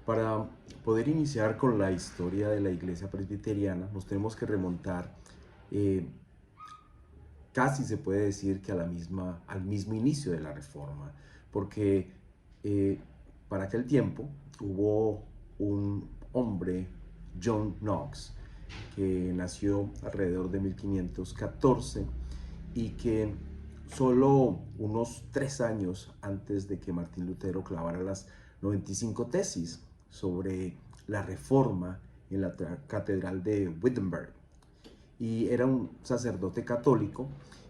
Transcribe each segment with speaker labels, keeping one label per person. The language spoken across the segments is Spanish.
Speaker 1: Para poder iniciar con la historia de la iglesia presbiteriana, nos tenemos que remontar, eh, casi se puede decir que al mismo inicio de la Reforma, porque eh, para aquel tiempo hubo un hombre, John Knox, que nació alrededor de 1514 y que solo unos 3 años antes de que Martín Lutero clavara las 95 tesis sobre la Reforma en la Catedral de Wittenberg, y era un sacerdote católico.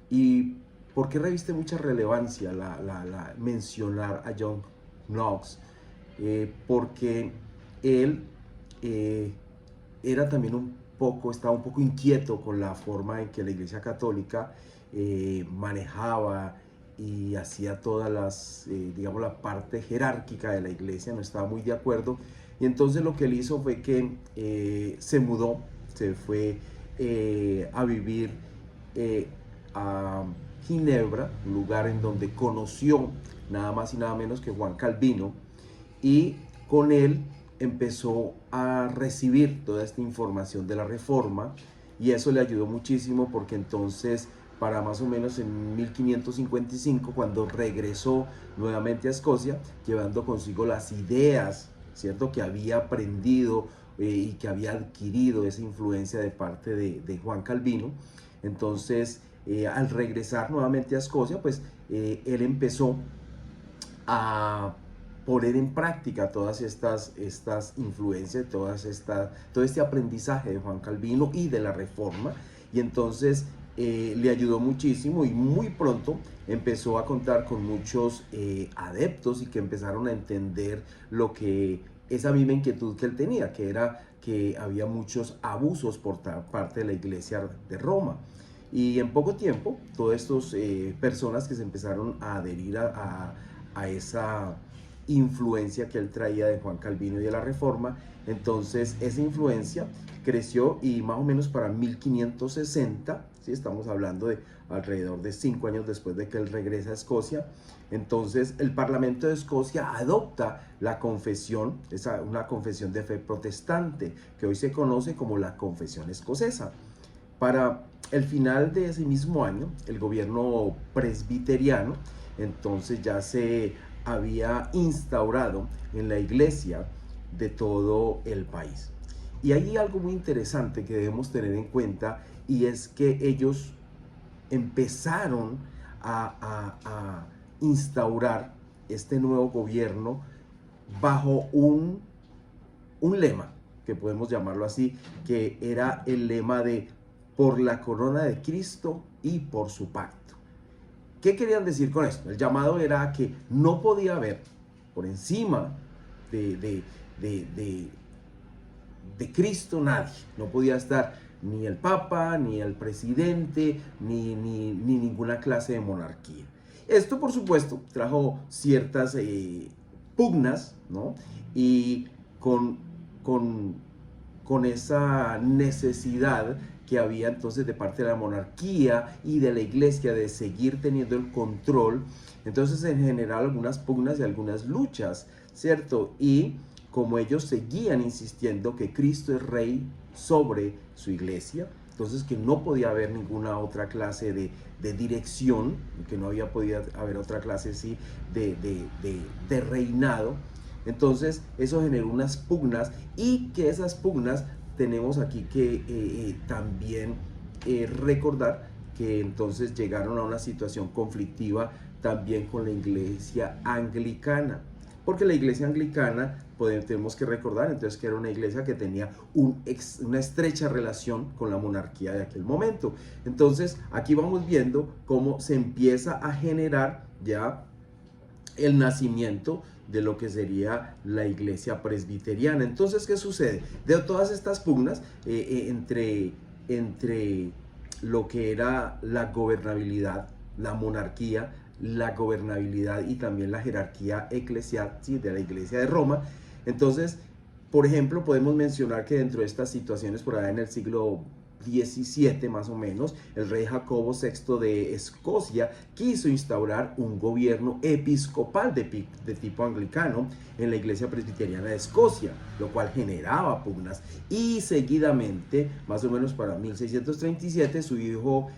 Speaker 1: ¿Y por qué reviste mucha relevancia mencionar a John Knox? Porque él eh, era también estaba un poco inquieto con la forma en que la Iglesia Católica manejaba y hacía todas digamos, la parte jerárquica de la Iglesia. No estaba muy de acuerdo, y entonces lo que él hizo fue que se mudó, se fue a vivir a Ginebra, un lugar en donde conoció nada más y nada menos que Juan Calvino, y con él empezó a recibir toda esta información de la Reforma, y eso le ayudó muchísimo porque entonces, para más o menos en 1555, cuando regresó nuevamente a Escocia, llevando consigo las ideas, ¿cierto?, que había aprendido y que había adquirido esa influencia de parte de Juan Calvino. Entonces, al regresar nuevamente a Escocia, pues él empezó a poner en práctica todas estas influencias, todo este aprendizaje de Juan Calvino y de la Reforma, y entonces le ayudó muchísimo, y muy pronto empezó a contar con muchos adeptos, y que empezaron a entender lo que esa misma inquietud que él tenía, que era que había muchos abusos por parte de la Iglesia de Roma. Y en poco tiempo, todas estas personas que se empezaron a adherir a esa influencia que él traía de Juan Calvino y de la Reforma, entonces esa influencia creció, y más o menos para 1560, ¿sí? Estamos hablando de alrededor de 5 años después de que él regresa a Escocia, entonces el Parlamento de Escocia adopta la confesión, una confesión de fe protestante, que hoy se conoce como la Confesión Escocesa. Para el final de ese mismo año, el gobierno presbiteriano entonces ya se había instaurado en la iglesia de todo el país. Y hay algo muy interesante que debemos tener en cuenta, y es que ellos empezaron a instaurar este nuevo gobierno bajo un lema, que podemos llamarlo así, que era el lema de por la corona de Cristo y por su pacto. ¿Qué querían decir con esto? El llamado era que no podía haber por encima de, de, de, de, de Cristo nadie. No podía estar ni el Papa, ni el presidente, ni ninguna clase de monarquía. Esto, por supuesto, trajo ciertas pugnas, ¿no? Y con esa necesidad que había entonces de parte de la monarquía y de la iglesia de seguir teniendo el control, entonces en general algunas pugnas y algunas luchas, ¿cierto? Y como ellos seguían insistiendo que Cristo es rey sobre su iglesia, entonces que no podía haber ninguna otra clase de dirección, que no había podido haber otra clase así de reinado. Entonces eso generó unas pugnas, y que esas pugnas tenemos aquí que también recordar que entonces llegaron a una situación conflictiva también con la iglesia anglicana, porque la iglesia anglicana, tenemos que recordar entonces que era una iglesia que tenía una estrecha relación con la monarquía de aquel momento. Entonces aquí vamos viendo cómo se empieza a generar ya el nacimiento de lo que sería la iglesia presbiteriana. Entonces, ¿qué sucede? De todas estas pugnas entre lo que era la gobernabilidad, la monarquía, la gobernabilidad y también la jerarquía eclesial, ¿sí?, de la iglesia de Roma. Entonces, por ejemplo, podemos mencionar que dentro de estas situaciones, por allá en el siglo XVII más o menos, el rey Jacobo VI de Escocia quiso instaurar un gobierno episcopal de tipo anglicano en la iglesia presbiteriana de Escocia, lo cual generaba pugnas, y seguidamente, más o menos para 1637, su hijo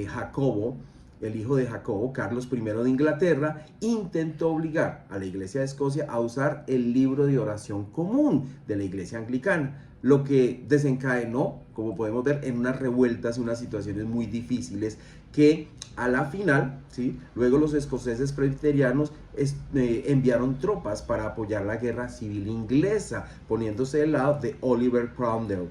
Speaker 1: Jacobo, el hijo de Jacobo, Carlos I de Inglaterra, intentó obligar a la iglesia de Escocia a usar el libro de oración común de la iglesia anglicana, lo que desencadenó, como podemos ver, en unas revueltas y unas situaciones muy difíciles que a la final, ¿sí? Luego los escoceses presbiterianos enviaron tropas para apoyar la guerra civil inglesa, poniéndose del lado de Oliver Cromwell,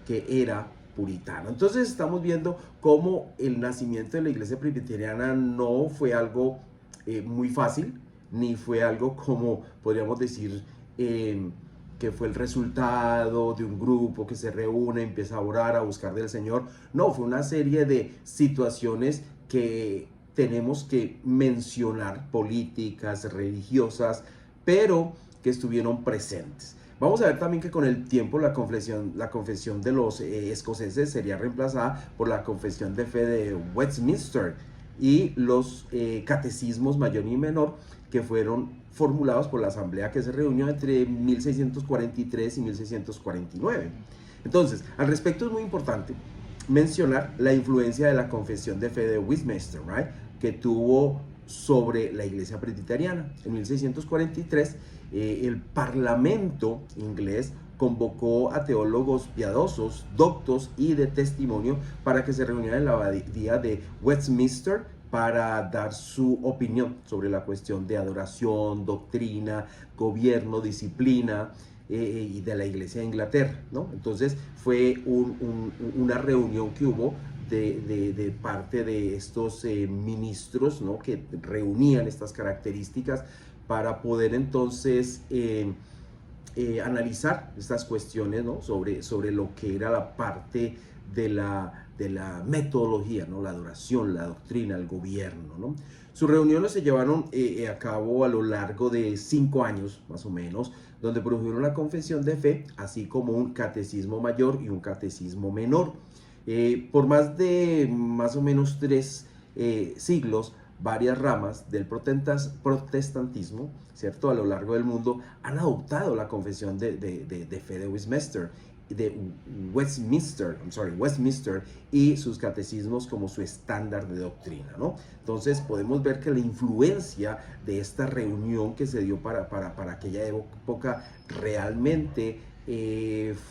Speaker 1: que era puritano. Entonces estamos viendo cómo el nacimiento de la iglesia presbiteriana no fue algo muy fácil, ni fue algo como podríamos decir que fue el resultado de un grupo que se reúne, empieza a orar, a buscar del Señor. No, fue una serie de situaciones que tenemos que mencionar, políticas, religiosas, pero que estuvieron presentes. Vamos a ver también que con el tiempo la confesión de los escoceses sería reemplazada por la confesión de fe de Westminster y los catecismos mayor y menor que fueron formulados por la asamblea que se reunió entre 1643 y 1649. Entonces, al respecto es muy importante mencionar la influencia de la confesión de fe de Westminster, right, que tuvo sobre la iglesia presbiteriana. En 1643, el parlamento inglés convocó a teólogos piadosos, doctos y de testimonio para que se reunieran en la abadía de Westminster para dar su opinión sobre la cuestión de adoración, doctrina, gobierno, disciplina y de la iglesia de Inglaterra, ¿no? Entonces fue una reunión que hubo de parte de estos ministros, ¿no? Que reunían estas características para poder entonces analizar estas cuestiones, ¿no? sobre lo que era la parte de la metodología, ¿no? La adoración, la doctrina, el gobierno, ¿no? Sus reuniones se llevaron a cabo a lo largo de 5 años, más o menos, donde produjeron una confesión de fe, así como un catecismo mayor y un catecismo menor. Por más o menos 3 siglos, varias ramas del protestantismo, ¿cierto?, a lo largo del mundo han adoptado la confesión de fe de Westminster y sus catecismos como su estándar de doctrina, ¿no? Entonces podemos ver que la influencia de esta reunión que se dio para aquella época realmente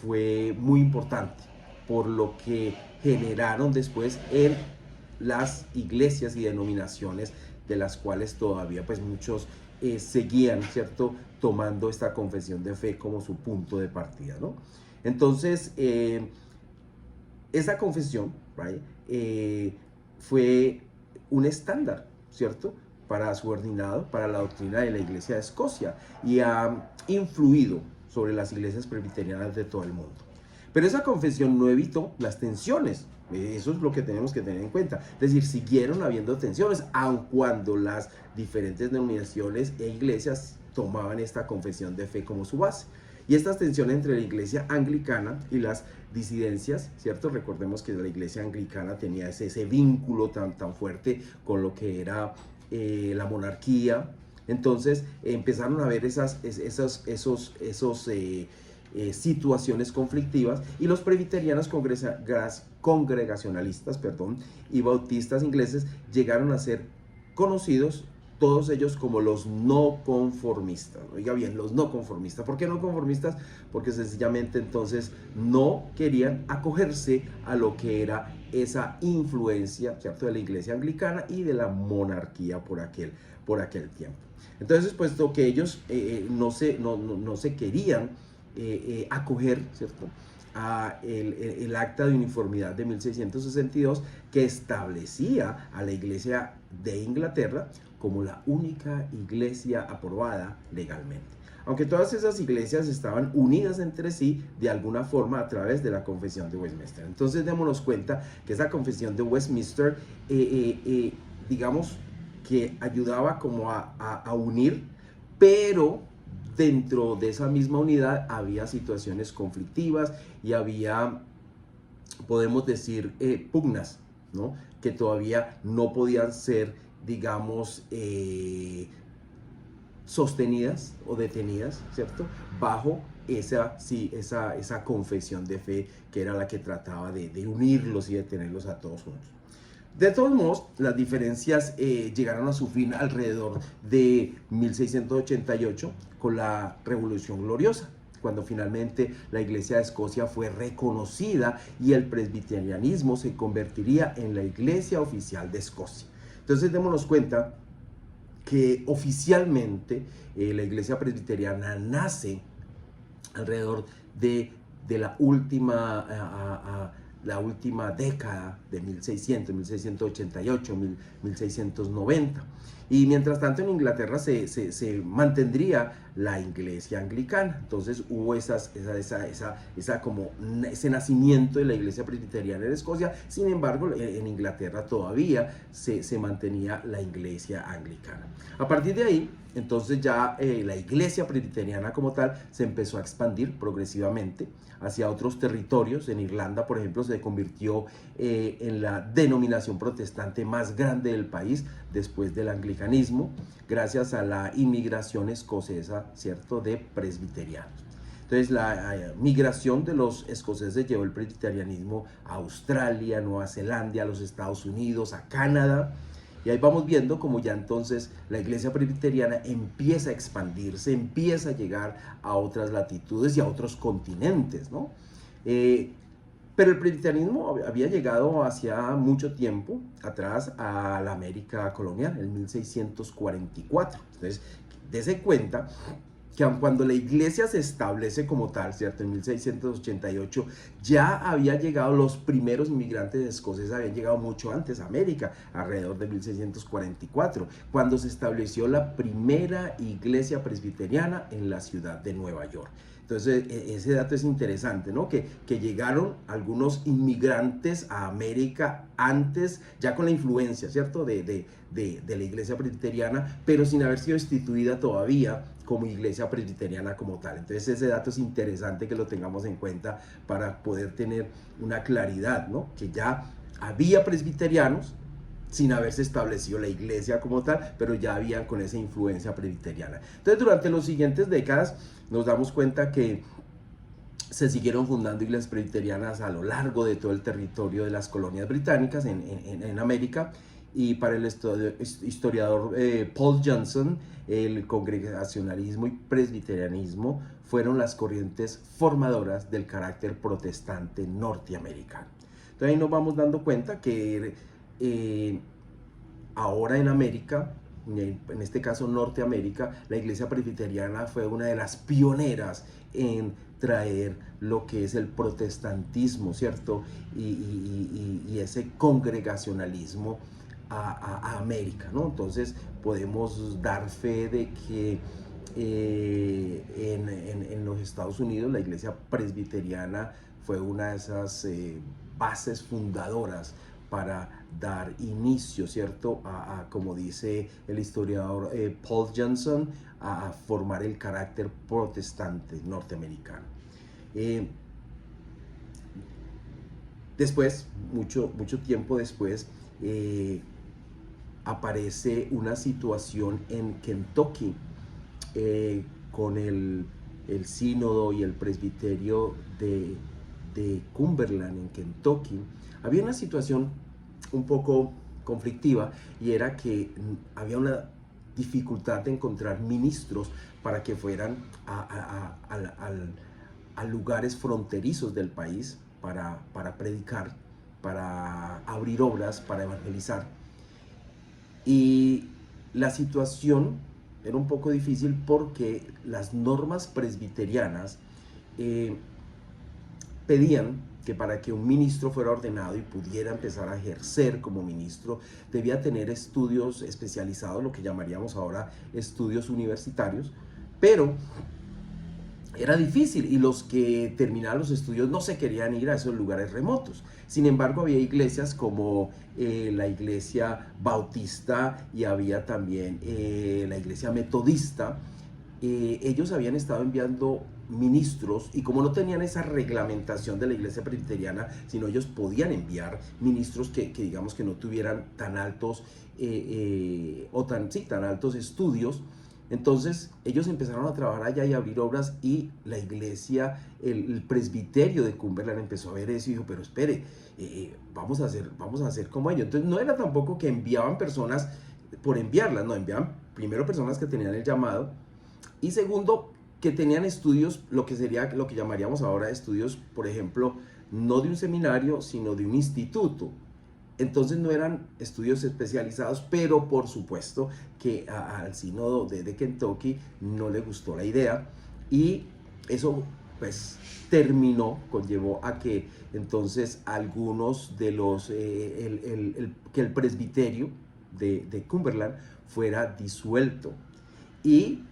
Speaker 1: fue muy importante, por lo que generaron después en las iglesias y denominaciones de las cuales todavía pues muchos seguían, ¿cierto?, tomando esta confesión de fe como su punto de partida, ¿no? Entonces, esa confesión, right, fue un estándar, ¿cierto?, para su ordinado, para la doctrina de la iglesia de Escocia, y ha influido sobre las iglesias presbiterianas de todo el mundo. Pero esa confesión no evitó las tensiones. Eso es lo que tenemos que tener en cuenta. Es decir, siguieron habiendo tensiones, aun cuando las diferentes denominaciones e iglesias tomaban esta confesión de fe como su base. Y estas tensiones entre la iglesia anglicana y las disidencias, ¿cierto? Recordemos que la iglesia anglicana tenía ese vínculo tan fuerte con lo que era la monarquía. Entonces empezaron a haber esas situaciones conflictivas, y los presbiterianos congregacionalistas, y bautistas ingleses llegaron a ser conocidos todos ellos como los no conformistas. Oiga bien, los no conformistas. ¿Por qué no conformistas? Porque sencillamente entonces no querían acogerse a lo que era esa influencia, ¿cierto?, de la iglesia anglicana y de la monarquía por aquel tiempo. Entonces, puesto que ellos no se querían acoger, ¿cierto?, a el acta de uniformidad de 1662, que establecía a la iglesia de Inglaterra como la única iglesia aprobada legalmente. Aunque todas esas iglesias estaban unidas entre sí de alguna forma a través de la confesión de Westminster. Entonces démonos cuenta que esa confesión de Westminster, digamos que ayudaba como a unir, pero dentro de esa misma unidad había situaciones conflictivas y había podemos decir, pugnas, ¿no? Que todavía no podían ser, digamos, sostenidas o detenidas, ¿cierto? Bajo esa confesión de fe que era la que trataba de unirlos y de tenerlos a todos juntos. De todos modos, las diferencias llegaron a su fin alrededor de 1688 con la Revolución Gloriosa, cuando finalmente la Iglesia de Escocia fue reconocida y el presbiterianismo se convertiría en la Iglesia oficial de Escocia. Entonces démonos cuenta que oficialmente la Iglesia presbiteriana nace alrededor de la última década de 1600, 1688, 1690. Y mientras tanto en Inglaterra se mantendría la Iglesia anglicana. Entonces hubo ese nacimiento de la Iglesia presbiteriana en Escocia. Sin embargo, en Inglaterra todavía se mantenía la Iglesia anglicana. A partir de ahí, entonces ya la Iglesia presbiteriana como tal se empezó a expandir progresivamente hacia otros territorios. En Irlanda, por ejemplo, se convirtió en la denominación protestante más grande del país después del anglicanismo, gracias a la inmigración escocesa, ¿cierto?, de presbiterianos. Entonces la migración de los escoceses llevó el presbiterianismo a Australia, Nueva Zelanda, a los Estados Unidos, a Canadá. Y ahí vamos viendo como ya entonces la Iglesia presbiteriana empieza a expandirse, empieza a llegar a otras latitudes y a otros continentes, ¿no? Pero el presbiterianismo había llegado hacia mucho tiempo atrás a la América colonial, en 1644. Entonces, dése cuenta que aun cuando la iglesia se establece como tal, ¿cierto? En 1688, ya había llegado los primeros inmigrantes escoceses, habían llegado mucho antes a América, alrededor de 1644, cuando se estableció la primera iglesia presbiteriana en la ciudad de Nueva York. Entonces, ese dato es interesante, ¿no? Que llegaron algunos inmigrantes a América antes, ya con la influencia, ¿cierto? De la iglesia presbiteriana, pero sin haber sido instituida todavía como iglesia presbiteriana como tal. Entonces, ese dato es interesante que lo tengamos en cuenta para poder tener una claridad, ¿no? Que ya había presbiterianos sin haberse establecido la iglesia como tal, pero ya habían con esa influencia presbiteriana. Entonces, durante las siguientes décadas nos damos cuenta que se siguieron fundando iglesias presbiterianas a lo largo de todo el territorio de las colonias británicas en América. Y para el historiador Paul Johnson, el congregacionalismo y presbiterianismo fueron las corrientes formadoras del carácter protestante norteamericano. Entonces ahí nos vamos dando cuenta que ahora en América, en este caso Norteamérica, la iglesia presbiteriana fue una de las pioneras en traer lo que es el protestantismo, ¿cierto? Y ese congregacionalismo a América, ¿no? Entonces podemos dar fe de que en los Estados Unidos la iglesia presbiteriana fue una de esas bases fundadoras para dar inicio, ¿cierto? Como dice el historiador Paul Johnson, a formar el carácter protestante norteamericano. Después, mucho tiempo después, aparece una situación en Kentucky con el sínodo y el presbiterio de Cumberland en Kentucky. Había una situación un poco conflictiva y era que había una dificultad de encontrar ministros para que fueran a lugares fronterizos del país para predicar, para abrir obras, para evangelizar. Y la situación era un poco difícil porque las normas presbiterianas pedían que para que un ministro fuera ordenado y pudiera empezar a ejercer como ministro, debía tener estudios especializados, lo que llamaríamos ahora estudios universitarios, pero era difícil y los que terminaban los estudios no se querían ir a esos lugares remotos. Sin embargo, había iglesias como la iglesia bautista y había también la iglesia metodista ellos habían estado enviando ministros, y como no tenían esa reglamentación de la iglesia presbiteriana, sino ellos podían enviar ministros que digamos que no tuvieran tan altos tan altos estudios. Entonces ellos empezaron a trabajar allá y a abrir obras, y la iglesia, el presbiterio de Cumberland empezó a ver eso y dijo, pero espere, vamos a hacer como ellos. Entonces no era tampoco que enviaban personas por enviarlas, no, enviaban primero personas que tenían el llamado, y segundo, que tenían estudios, lo que sería lo que llamaríamos ahora estudios, por ejemplo, no de un seminario, sino de un instituto. Entonces no eran estudios especializados, pero por supuesto que al sínodo de Kentucky no le gustó la idea, y eso pues conllevó a que entonces algunos de los, que el presbiterio de Cumberland fuera disuelto, y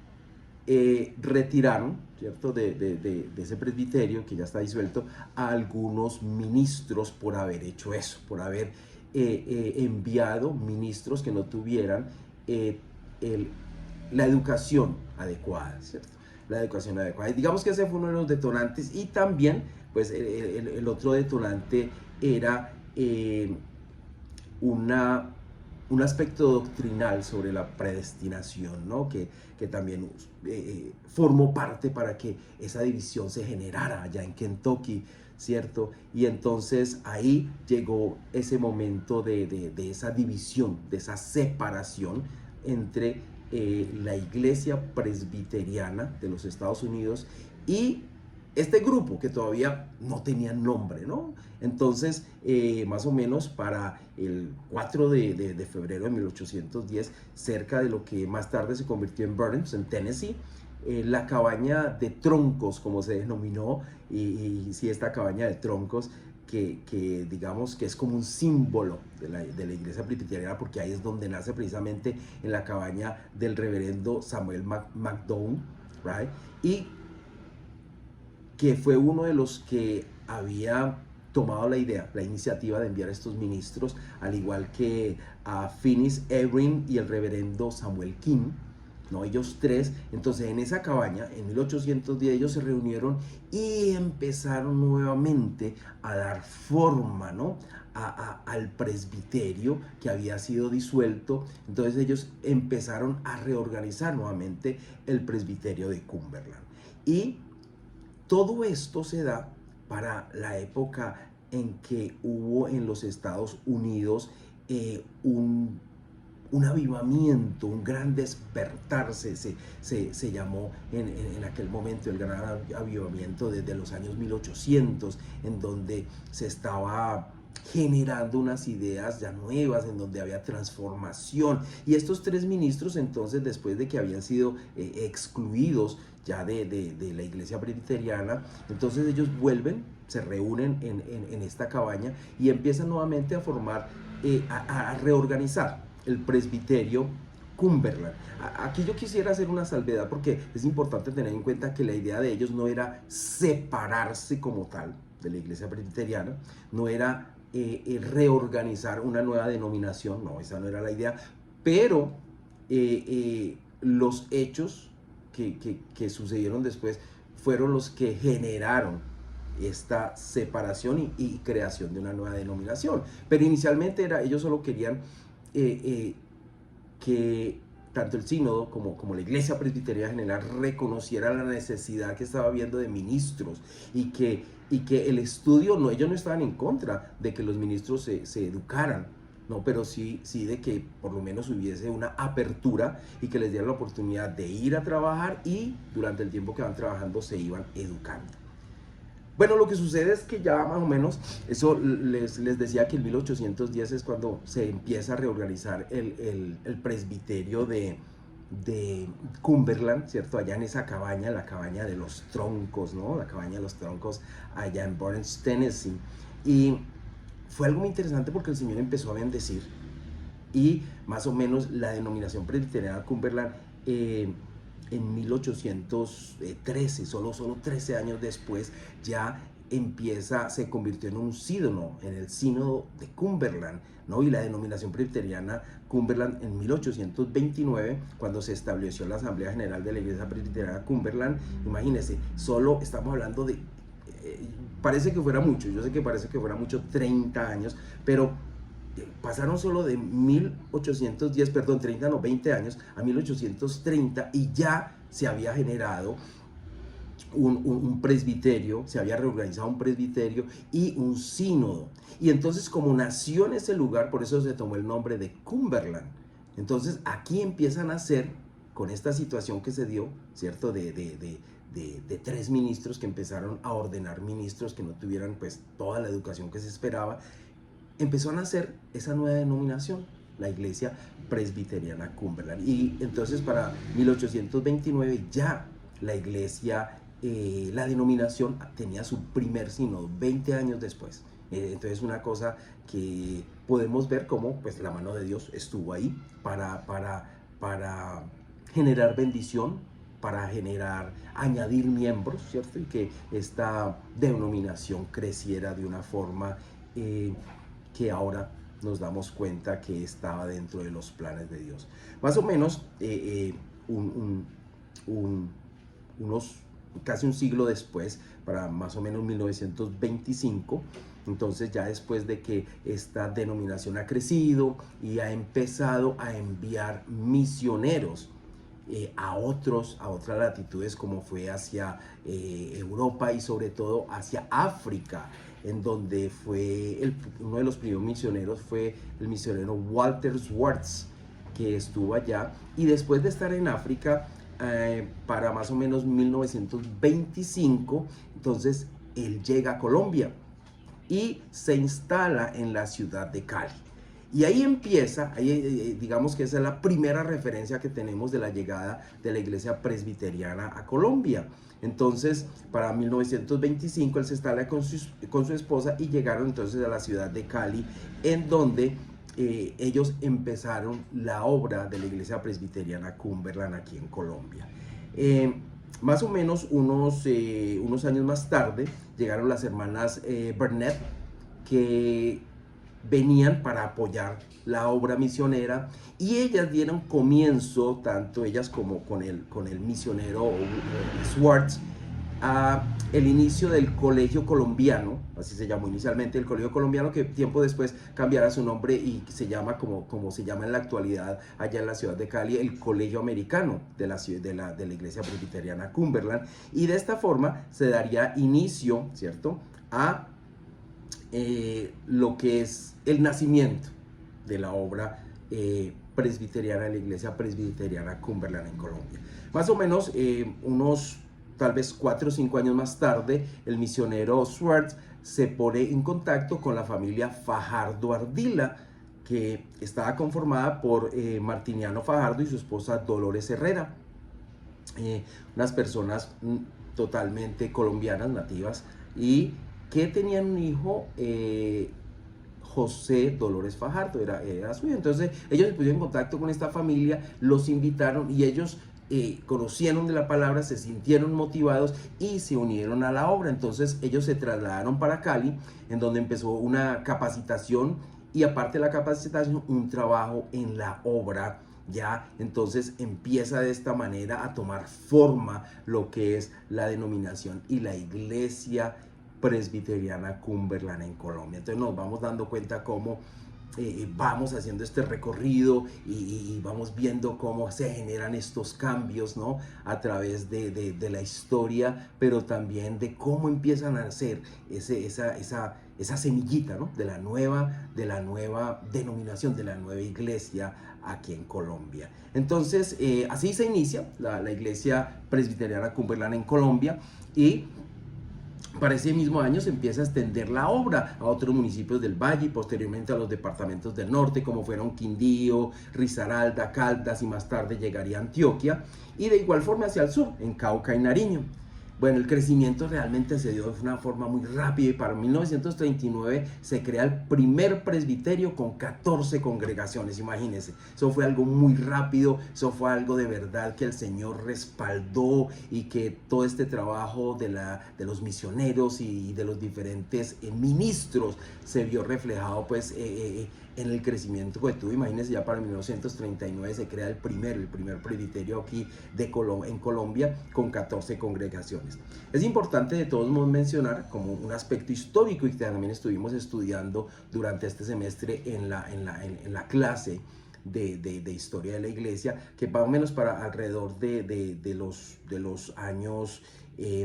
Speaker 1: retiraron, ¿cierto?, de ese presbiterio que ya está disuelto, a algunos ministros por haber hecho eso, por haber enviado ministros que no tuvieran la educación adecuada, ¿cierto? La educación adecuada. Y digamos que ese fue uno de los detonantes, y también pues el otro detonante era un aspecto doctrinal sobre la predestinación, ¿no? que también formó parte para que esa división se generara allá en Kentucky, ¿cierto? Y entonces ahí llegó ese momento de esa división, de esa separación entre la iglesia presbiteriana de los Estados Unidos y este grupo que todavía no tenía nombre, ¿no? Entonces, más o menos para el 4 de febrero de 1810, cerca de lo que más tarde se convirtió en Burns, en Tennessee, la cabaña de troncos, como se denominó, y sí, esta cabaña de troncos, que digamos que es como un símbolo de la iglesia presbiteriana, porque ahí es donde nace precisamente, en la cabaña del reverendo Samuel McDowell, right? Y que fue uno de los que había tomado la iniciativa de enviar a estos ministros, al igual que a Phineas Erin y el reverendo Samuel King, ¿no? Ellos tres. Entonces en esa cabaña, en 1810, ellos se reunieron y empezaron nuevamente a dar forma, ¿no?, al presbiterio que había sido disuelto. Entonces ellos empezaron a reorganizar nuevamente el presbiterio de Cumberland. Y todo esto se da para la época en que hubo en los Estados Unidos un avivamiento, un gran despertar, se llamó en aquel momento el gran avivamiento desde los años 1800, en donde se estaba generando unas ideas ya nuevas, en donde había transformación. Y estos tres ministros, entonces, después de que habían sido excluidos ya de la iglesia presbiteriana, entonces ellos vuelven, se reúnen en esta cabaña y empiezan nuevamente a formar, a reorganizar el presbiterio Cumberland. Aquí yo quisiera hacer una salvedad, porque es importante tener en cuenta que la idea de ellos no era separarse como tal de la iglesia presbiteriana, no era reorganizar una nueva denominación, no, esa no era la idea, pero los hechos que sucedieron después fueron los que generaron esta separación y creación de una nueva denominación. Pero inicialmente ellos solo querían que tanto el sínodo como la iglesia presbiteriana general reconociera la necesidad que estaba habiendo de ministros, y que el estudio, no, ellos no estaban en contra de que los ministros se educaran, no, pero sí de que por lo menos hubiese una apertura y que les dieran la oportunidad de ir a trabajar, y durante el tiempo que van trabajando se iban educando. Bueno, lo que sucede es que ya más o menos, eso les decía que en 1810 es cuando se empieza a reorganizar el presbiterio de Cumberland, ¿cierto? Allá en esa cabaña, la cabaña de los troncos, ¿no? La cabaña de los troncos allá en Burns, Tennessee. Y fue algo muy interesante porque el Señor empezó a bendecir, y más o menos la denominación presbiteriana Cumberland, en 1813, solo 13 años después, ya se convirtió en un sínodo, en el sínodo de Cumberland, ¿no? Y la denominación presbiteriana Cumberland en 1829, cuando se estableció la Asamblea General de la Iglesia Presbiteriana Cumberland, imagínense, solo estamos hablando de, parece que fuera mucho, yo sé que parece que fuera mucho, 30 años, pero pasaron solo de 1810, perdón, 30 no, 20 años a 1830 y ya se había generado un presbiterio, se había reorganizado un presbiterio y un sínodo. Y entonces, como nació en ese lugar, por eso se tomó el nombre de Cumberland. Entonces aquí empiezan a hacer, con esta situación que se dio, ¿cierto? De 3 ministros que empezaron a ordenar ministros que no tuvieran pues toda la educación que se esperaba, empezó a nacer esa nueva denominación, la Iglesia Presbiteriana Cumberland. Y entonces para 1829 ya la iglesia, la denominación tenía su primer sínodo, 20 años después. Entonces una cosa que podemos ver cómo pues la mano de Dios estuvo ahí para generar bendición, para añadir miembros, ¿cierto? Y que esta denominación creciera de una forma que ahora nos damos cuenta que estaba dentro de los planes de Dios. Más o menos casi un siglo después, para más o menos 1925, entonces ya después de que esta denominación ha crecido y ha empezado a enviar misioneros a otras latitudes, como fue hacia Europa y sobre todo hacia África, en donde fue uno de los primeros misioneros fue el misionero Walter Schwartz, que estuvo allá, y después de estar en África para más o menos 1925, entonces él llega a Colombia y se instala en la ciudad de Cali. Y ahí empieza, digamos que esa es la primera referencia que tenemos de la llegada de la iglesia presbiteriana a Colombia. Entonces, para 1925 él se instala con su esposa y llegaron entonces a la ciudad de Cali, en donde ellos empezaron la obra de la iglesia presbiteriana Cumberland aquí en Colombia. Más o menos unos años más tarde llegaron las hermanas Burnett, que venían para apoyar la obra misionera, y ellas dieron comienzo, tanto ellas como con el misionero Schwartz, a el inicio del Colegio Colombiano, así se llamó inicialmente el Colegio Colombiano, que tiempo después cambiará su nombre y se llama como se llama en la actualidad allá en la ciudad de Cali, el Colegio Americano de la Iglesia Presbiteriana Cumberland. Y de esta forma se daría inicio, ¿cierto?, a lo que es el nacimiento de la obra presbiteriana de la Iglesia Presbiteriana Cumberland en Colombia. Más o menos tal vez 4 o 5 años más tarde, el misionero Schwartz se pone en contacto con la familia Fajardo Ardila, que estaba conformada por Martiniano Fajardo y su esposa Dolores Herrera, unas personas totalmente colombianas, nativas, y que tenían un hijo, José Dolores Fajardo, era suyo. Entonces ellos se pusieron en contacto con esta familia, los invitaron y ellos conocieron de la palabra, se sintieron motivados y se unieron a la obra. Entonces ellos se trasladaron para Cali, en donde empezó una capacitación, y aparte de la capacitación, un trabajo en la obra. Ya entonces empieza de esta manera a tomar forma lo que es la denominación y la iglesia presbiteriana Cumberland en Colombia. Entonces nos vamos dando cuenta cómo vamos haciendo este recorrido y vamos viendo cómo se generan estos cambios, ¿no?, a través de la historia, pero también de cómo empiezan a nacer esa semillita, ¿no?, de la nueva denominación, de la nueva iglesia aquí en Colombia. Entonces así se inicia la iglesia presbiteriana Cumberland en Colombia, y para ese mismo año se empieza a extender la obra a otros municipios del Valle y posteriormente a los departamentos del norte, como fueron Quindío, Risaralda, Caldas, y más tarde llegaría a Antioquia, y de igual forma hacia el sur, en Cauca y Nariño. Bueno, el crecimiento realmente se dio de una forma muy rápida y para 1939 se crea el primer presbiterio con 14 congregaciones, imagínense. Eso fue algo muy rápido, eso fue algo de verdad que el Señor respaldó y que todo este trabajo de los misioneros y de los diferentes ministros se vio reflejado pues en el crecimiento que tuvo. Imagínense, ya para 1939 se crea el primer presbiterio aquí en Colombia con 14 congregaciones. Es importante de todos modos mencionar como un aspecto histórico y que también estuvimos estudiando durante este semestre en la clase de historia de la iglesia, que más o menos para alrededor de los años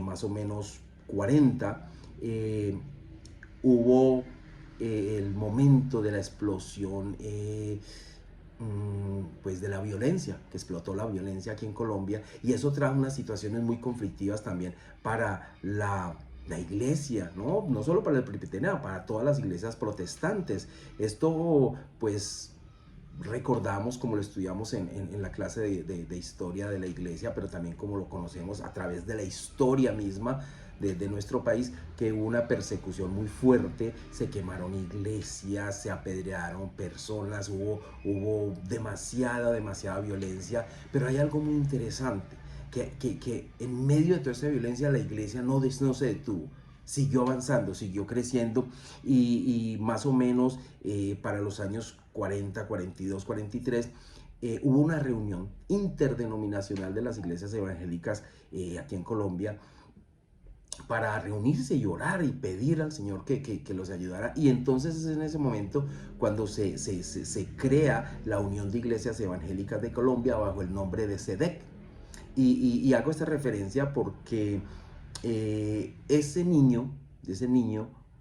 Speaker 1: más o menos 40 hubo el momento de la explosión pues de la violencia, que explotó la violencia aquí en Colombia, y eso trajo unas situaciones muy conflictivas también para la iglesia, no solo para el presbiteriano, para todas las iglesias protestantes. Esto pues recordamos como lo estudiamos en la clase de historia de la iglesia, pero también como lo conocemos a través de la historia misma de nuestro país, que hubo una persecución muy fuerte, se quemaron iglesias, se apedrearon personas, hubo demasiada violencia, pero hay algo muy interesante, que en medio de toda esa violencia la iglesia no se detuvo, siguió avanzando, siguió creciendo y más o menos para los años 40, 42, 43, hubo una reunión interdenominacional de las iglesias evangélicas aquí en Colombia para reunirse y orar y pedir al Señor que los ayudara. Y entonces es en ese momento cuando se crea la Unión de Iglesias Evangélicas de Colombia bajo el nombre de SEDEC. Y hago esta referencia porque ese niño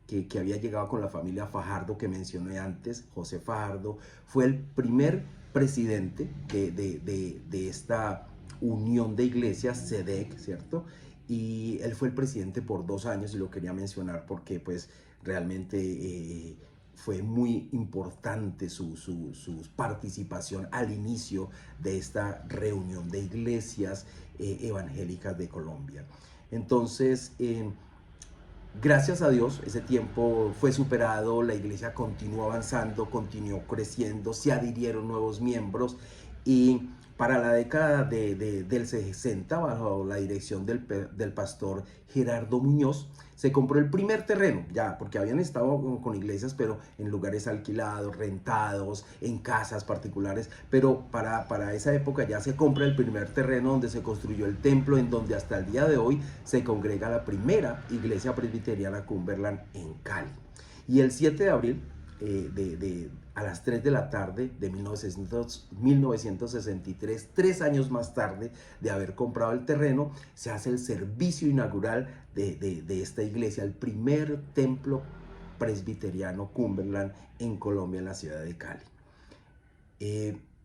Speaker 1: que había llegado con la familia Fajardo que mencioné antes, José Fajardo, fue el primer presidente de esta unión de iglesias, SEDEC, ¿cierto? Y él fue el presidente por 2 años y lo quería mencionar porque pues realmente fue muy importante su participación al inicio de esta reunión de iglesias evangélicas de Colombia. Entonces, gracias a Dios, ese tiempo fue superado, la iglesia continuó avanzando, continuó creciendo, se adhirieron nuevos miembros y para la década del 60, bajo la dirección del pastor Gerardo Muñoz, se compró el primer terreno, ya, porque habían estado con iglesias, pero en lugares alquilados, rentados, en casas particulares, pero para esa época ya se compra el primer terreno donde se construyó el templo, en donde hasta el día de hoy se congrega la primera iglesia presbiteriana Cumberland en Cali. Y el 7 de abril a las 3 de la tarde de 1963, 3 años más tarde de haber comprado el terreno, se hace el servicio inaugural de esta iglesia, el primer templo presbiteriano Cumberland en Colombia, en la ciudad de Cali.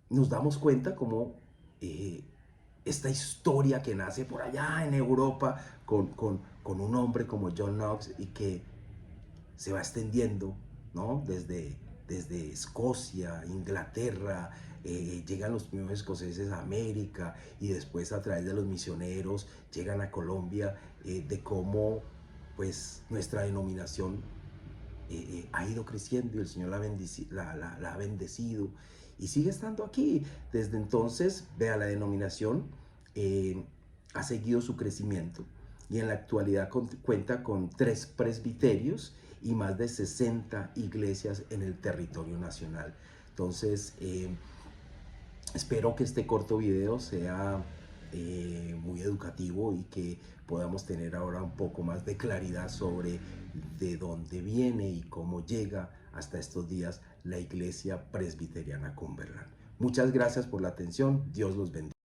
Speaker 1: Nos damos cuenta como esta historia que nace por allá en Europa con un hombre como John Knox y que se va extendiendo, ¿no? Desde Escocia, Inglaterra, llegan los primeros escoceses a América y después a través de los misioneros llegan a Colombia, de cómo pues nuestra denominación ha ido creciendo y el Señor la ha bendecido y sigue estando aquí. Desde entonces, vea, la denominación ha seguido su crecimiento y en la actualidad cuenta con 3 presbiterios y más de 60 iglesias en el territorio nacional. Entonces, espero que este corto video sea muy educativo y que podamos tener ahora un poco más de claridad sobre de dónde viene y cómo llega hasta estos días la iglesia presbiteriana Cumberland. Muchas gracias por la atención. Dios los bendiga.